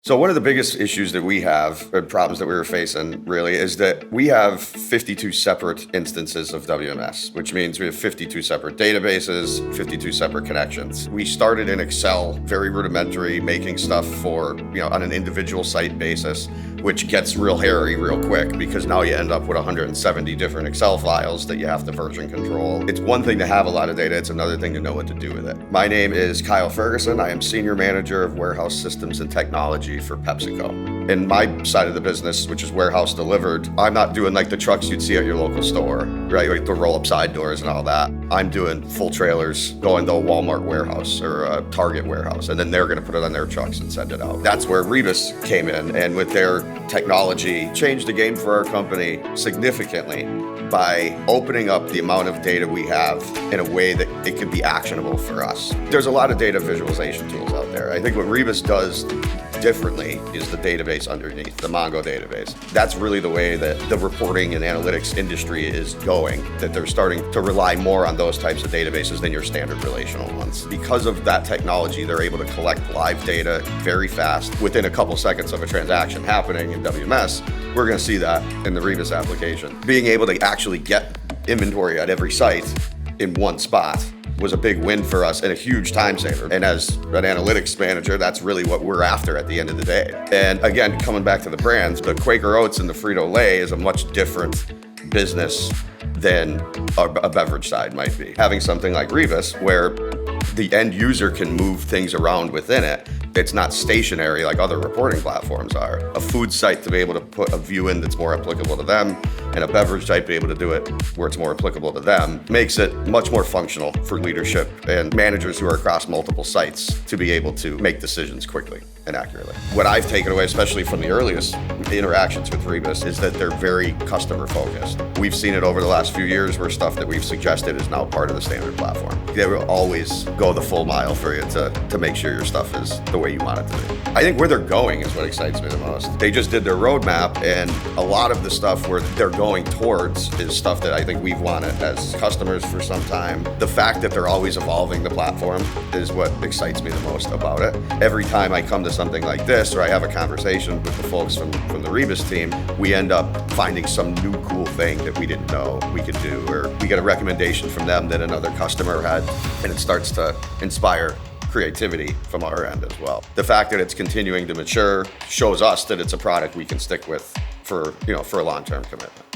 So one of the biggest issues that we have, and problems that we were facing really, is that we have 52 separate instances of WMS, which means we have 52 separate databases, 52 separate connections. We started in Excel, very rudimentary, making stuff for, on an individual site basis, which gets real hairy real quick because now you end up with 170 different Excel files that you have to version control. It's one thing to have a lot of data, it's another thing to know what to do with it. My name is Kyle Ferguson. I am Senior Manager of Warehouse Systems and Technology for PepsiCo. In my side of the business, which is warehouse delivered, I'm not doing like the trucks you'd see at your local store, right? Like the roll-up side doors and all that. I'm doing full trailers going to a Walmart warehouse or a Target warehouse, and then they're going to put it on their trucks and send it out. That's where Rebus came in, and with their technology, changed the game for our company significantly by opening up the amount of data we have in a way that it could be actionable for us. There's a lot of data visualization tools out there. I think what Rebus does differently is the database underneath, the Mongo database. That's really the way that the reporting and analytics industry is going, that they're starting to rely more on those types of databases than your standard relational ones. Because of that technology, they're able to collect live data very fast within a couple seconds of a transaction happening in WMS. We're going to see that in the Rebus application. Being able to actually get inventory at every site in one spot was a big win for us and a huge time saver. And as an analytics manager, that's really what we're after at the end of the day. And again, coming back to the brands, the Quaker Oats and the Frito-Lay is a much different business than a beverage side might be. Having something like Rebus where the end user can move things around within it. It's not stationary like other reporting platforms are. A food site to be able to put a view in that's more applicable to them, and a beverage site to be able to do it where it's more applicable to them, makes it much more functional for leadership and managers who are across multiple sites to be able to make decisions quickly and accurately. What I've taken away, especially from the earliest interactions with Rebus, is that they're very customer focused. We've seen it over the last few years where stuff that we've suggested is now part of the standard platform. They will always go the full mile for you to make sure your stuff is the way you want it to be. I think where they're going is what excites me the most. They just did their roadmap, and a lot of the stuff where they're going towards is stuff that I think we've wanted as customers for some time. The fact that they're always evolving the platform is what excites me the most about it. Every time I come to something like this, or I have a conversation with the folks from the Rebus team, we end up finding some new cool thing that we didn't know we could do, or we get a recommendation from them that another customer had, and it starts to inspire creativity from our end as well. The fact that it's continuing to mature shows us that it's a product we can stick with for a long-term commitment.